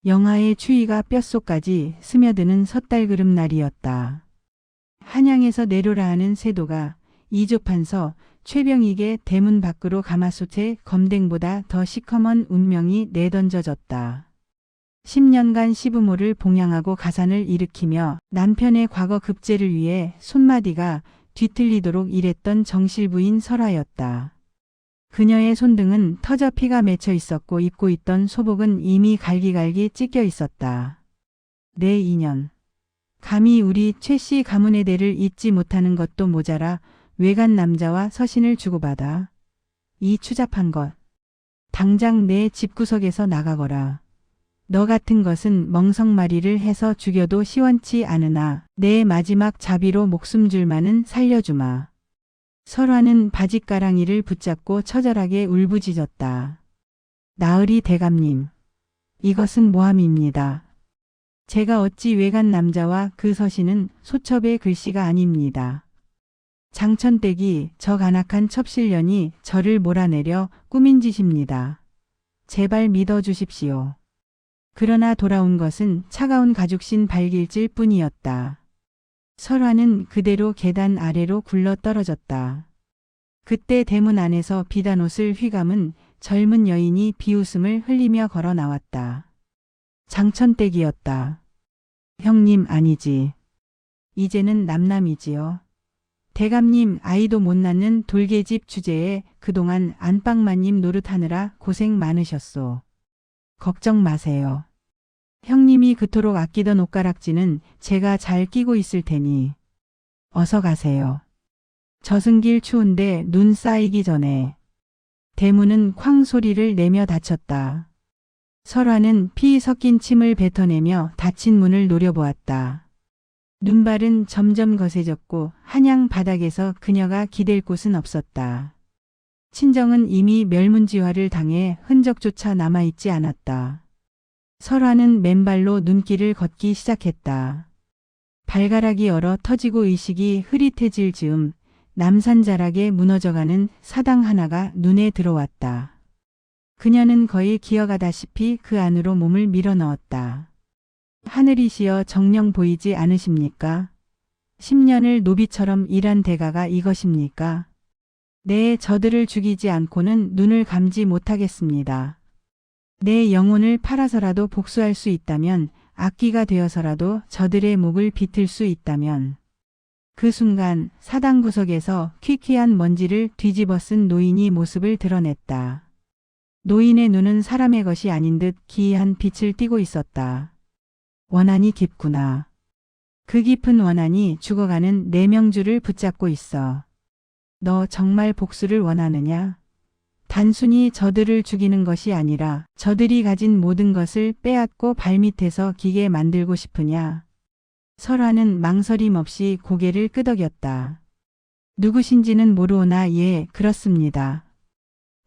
영하의 추위가 뼛속까지 스며드는 섣달그름 날이었다. 한양에서 내려라 하는 세도가 이조판서 최병익의 대문 밖으로 가마솥에 검댕보다 더 시커먼 운명이 내던져졌다. 10년간 시부모를 봉양하고 가산을 일으키며 남편의 과거 급제를 위해 손마디가 뒤틀리도록 일했던 정실부인 설화였다. 그녀의 손등은 터져 피가 맺혀 있었고 입고 있던 소복은 이미 갈기갈기 찢겨 있었다. 내 인연. 감히 우리 최씨 가문의 대를 잊지 못하는 것도 모자라 외간 남자와 서신을 주고받아. 이 추잡한 것. 당장 내 집구석에서 나가거라. 너 같은 것은 멍석마리를 해서 죽여도 시원치 않으나 내 마지막 자비로 목숨 줄만은 살려주마. 설화는 바짓가랑이를 붙잡고 처절하게 울부짖었다. 나으리 대감님. 이것은 모함입니다. 제가 어찌 외간 남자와 그 서신은 소첩의 글씨가 아닙니다. 장천댁이 저 간악한 첩실년이 저를 몰아내려 꾸민 짓입니다. 제발 믿어주십시오. 그러나 돌아온 것은 차가운 가죽신 발길질 뿐이었다. 설화는 그대로 계단 아래로 굴러 떨어졌다. 그때 대문 안에서 비단옷을 휘감은 젊은 여인이 비웃음을 흘리며 걸어 나왔다. 장천댁이었다. 형님 아니지. 이제는 남남이지요. 대감님 아이도 못 낳는 돌개집 주제에 그동안 안방마님 노릇하느라 고생 많으셨소. 걱정 마세요. 형님이 그토록 아끼던 옷가락지는 제가 잘 끼고 있을 테니 어서 가세요. 저승길 추운데 눈 쌓이기 전에. 대문은 쾅 소리를 내며 닫혔다. 설화는 피 섞인 침을 뱉어내며 닫힌 문을 노려보았다. 눈발은 점점 거세졌고 한양 바닥에서 그녀가 기댈 곳은 없었다. 친정은 이미 멸문지화를 당해 흔적조차 남아있지 않았다. 설화는 맨발로 눈길을 걷기 시작했다. 발가락이 얼어 터지고 의식이 흐릿해질 즈음 남산자락에 무너져가는 사당 하나가 눈에 들어왔다. 그녀는 거의 기어가다시피 그 안으로 몸을 밀어넣었다. 하늘이 시어 정녕 보이지 않으십니까? 10년을 노비처럼 일한 대가가 이것입니까? 내 저들을 죽이지 않고는 눈을 감지 못하겠습니다. 내 영혼을 팔아서라도 복수할 수 있다면, 악기가 되어서라도 저들의 목을 비틀 수 있다면. 그 순간 사당 구석에서 퀴퀴한 먼지를 뒤집어 쓴 노인이 모습을 드러냈다. 노인의 눈은 사람의 것이 아닌 듯 기이한 빛을 띠고 있었다. 원한이 깊구나. 그 깊은 원한이 죽어가는 내 명주를 붙잡고 있어. 너 정말 복수를 원하느냐? 단순히 저들을 죽이는 것이 아니라 저들이 가진 모든 것을 빼앗고 발밑에서 기게 만들고 싶으냐? 설화는 망설임 없이 고개를 끄덕였다. 누구신지는 모르오나 예, 그렇습니다.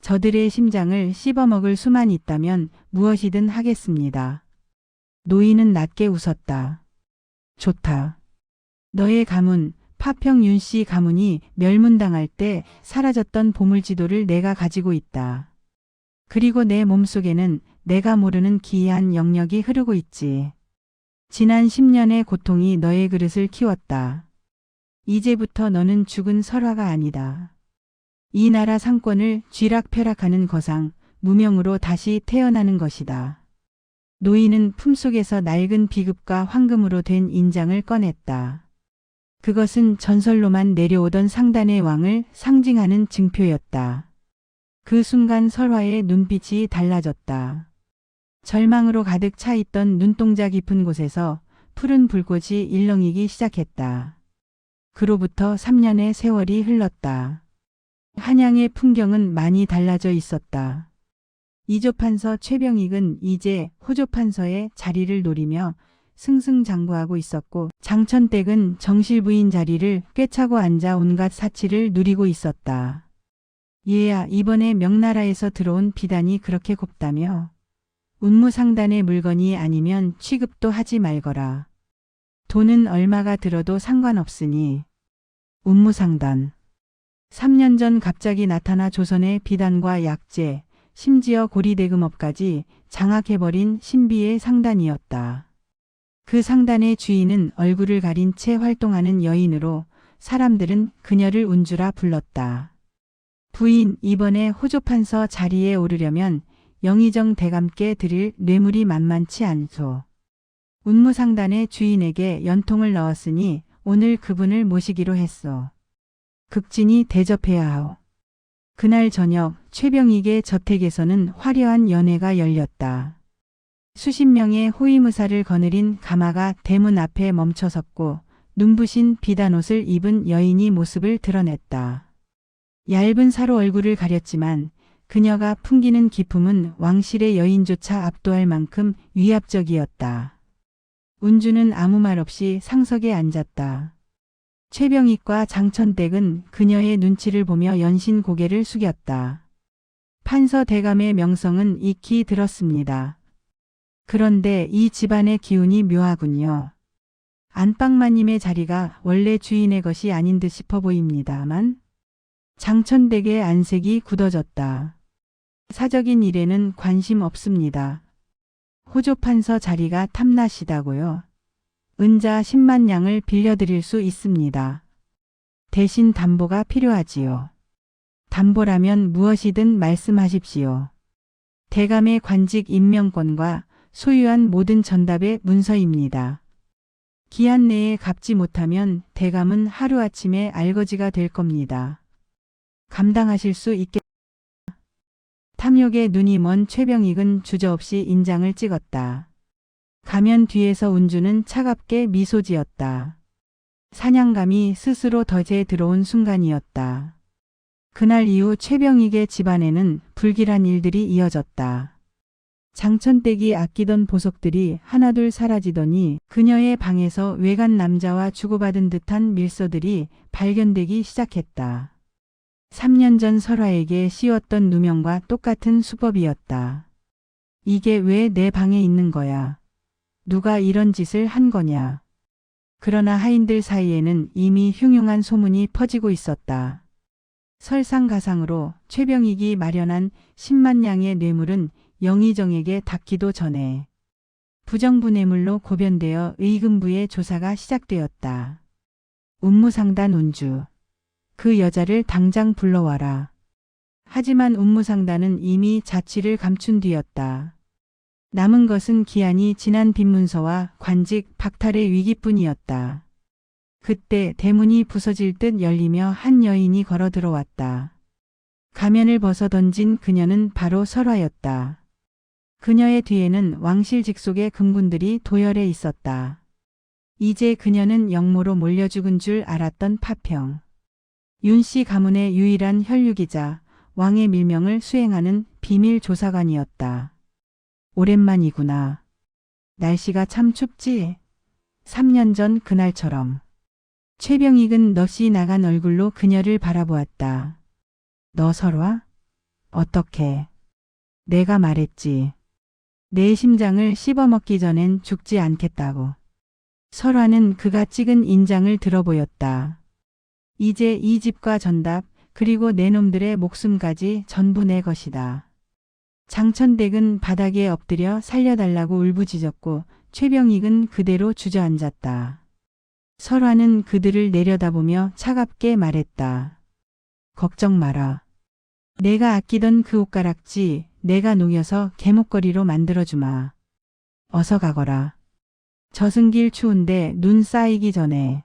저들의 심장을 씹어먹을 수만 있다면 무엇이든 하겠습니다. 노인은 낮게 웃었다. 좋다. 너의 가문, 파평 윤씨 가문이 멸문당할 때 사라졌던 보물지도를 내가 가지고 있다. 그리고 내 몸속에는 내가 모르는 기이한 영역이 흐르고 있지. 지난 10년의 고통이 너의 그릇을 키웠다. 이제부터 너는 죽은 설화가 아니다. 이 나라 상권을 쥐락펴락하는 거상, 무명으로 다시 태어나는 것이다. 노인은 품속에서 낡은 비급과 황금으로 된 인장을 꺼냈다. 그것은 전설로만 내려오던 상단의 왕을 상징하는 증표였다. 그 순간 설화의 눈빛이 달라졌다. 절망으로 가득 차 있던 눈동자 깊은 곳에서 푸른 불꽃이 일렁이기 시작했다. 그로부터 3년의 세월이 흘렀다. 한양의 풍경은 많이 달라져 있었다. 이조판서 최병익은 이제 호조판서의 자리를 노리며 승승장구하고 있었고 장천댁은 정실부인 자리를 꿰차고 앉아 온갖 사치를 누리고 있었다. 얘야, 이번에 명나라에서 들어온 비단이 그렇게 곱다며? 운무상단의 물건이 아니면 취급도 하지 말거라. 돈은 얼마가 들어도 상관없으니. 운무상단. 3년 전 갑자기 나타나 조선의 비단과 약재, 심지어 고리대금업까지 장악해버린 신비의 상단이었다. 그 상단의 주인은 얼굴을 가린 채 활동하는 여인으로 사람들은 그녀를 운주라 불렀다. 부인, 이번에 호조판서 자리에 오르려면 영의정 대감께 드릴 뇌물이 만만치 않소. 운무상단의 주인에게 연통을 넣었으니 오늘 그분을 모시기로 했소. 극진히 대접해야 하오. 그날 저녁 최병익의 저택에서는 화려한 연회가 열렸다. 수십 명의 호위무사를 거느린 가마가 대문 앞에 멈춰섰고 눈부신 비단 옷을 입은 여인이 모습을 드러냈다. 얇은 사로 얼굴을 가렸지만 그녀가 풍기는 기품은 왕실의 여인조차 압도할 만큼 위압적이었다. 운주는 아무 말 없이 상석에 앉았다. 최병익과 장천댁은 그녀의 눈치를 보며 연신 고개를 숙였다. 판서 대감의 명성은 익히 들었습니다. 그런데 이 집안의 기운이 묘하군요. 안방마님의 자리가 원래 주인의 것이 아닌 듯 싶어 보입니다만 장천댁의 안색이 굳어졌다. 사적인 일에는 관심 없습니다. 호조판서 자리가 탐나시다고요. 은자 10만 냥을 빌려드릴 수 있습니다. 대신 담보가 필요하지요. 담보라면 무엇이든 말씀하십시오. 대감의 관직 임명권과 소유한 모든 전답의 문서입니다. 기한 내에 갚지 못하면 대감은 하루아침에 알거지가 될 겁니다. 감당하실 수 있겠습니까? 탐욕에 눈이 먼 최병익은 주저없이 인장을 찍었다. 가면 뒤에서 운주는 차갑게 미소 지었다. 사냥감이 스스로 덫에 들어온 순간이었다. 그날 이후 최병익의 집안에는 불길한 일들이 이어졌다. 장천댁이 아끼던 보석들이 하나둘 사라지더니 그녀의 방에서 외간 남자와 주고받은 듯한 밀서들이 발견되기 시작했다. 3년 전 설화에게 씌웠던 누명과 똑같은 수법이었다. 이게 왜 내 방에 있는 거야? 누가 이런 짓을 한 거냐? 그러나 하인들 사이에는 이미 흉흉한 소문이 퍼지고 있었다. 설상가상으로 최병익이 마련한 10만 냥의 뇌물은 영의정에게 닿기도 전에 부정부 뇌물로 고변되어 의금부의 조사가 시작되었다. 운무상단 운주. 그 여자를 당장 불러와라. 하지만 운무상단은 이미 자취를 감춘 뒤였다. 남은 것은 기한이 지난 빈문서와 관직 박탈의 위기뿐이었다. 그때 대문이 부서질 듯 열리며 한 여인이 걸어 들어왔다. 가면을 벗어 던진 그녀는 바로 설화였다. 그녀의 뒤에는 왕실 직속의 금군들이 도열해 있었다. 이제 그녀는 영모로 몰려 죽은 줄 알았던 파평. 윤씨 가문의 유일한 혈육이자 왕의 밀명을 수행하는 비밀 조사관이었다. 오랜만이구나. 날씨가 참 춥지? 3년 전 그날처럼. 최병익은 넋이 나간 얼굴로 그녀를 바라보았다. 너 설화? 어떻게? 내가 말했지. 내 심장을 씹어먹기 전엔 죽지 않겠다고. 설화는 그가 찍은 인장을 들어보였다. 이제 이 집과 전답 그리고 내 놈들의 목숨까지 전부 내 것이다. 장천댁은 바닥에 엎드려 살려달라고 울부짖었고 최병익은 그대로 주저앉았다. 설화는 그들을 내려다보며 차갑게 말했다. 걱정 마라. 내가 아끼던 그 옷가락지 내가 녹여서 개목걸이로 만들어주마. 어서 가거라. 저승길 추운데 눈 쌓이기 전에.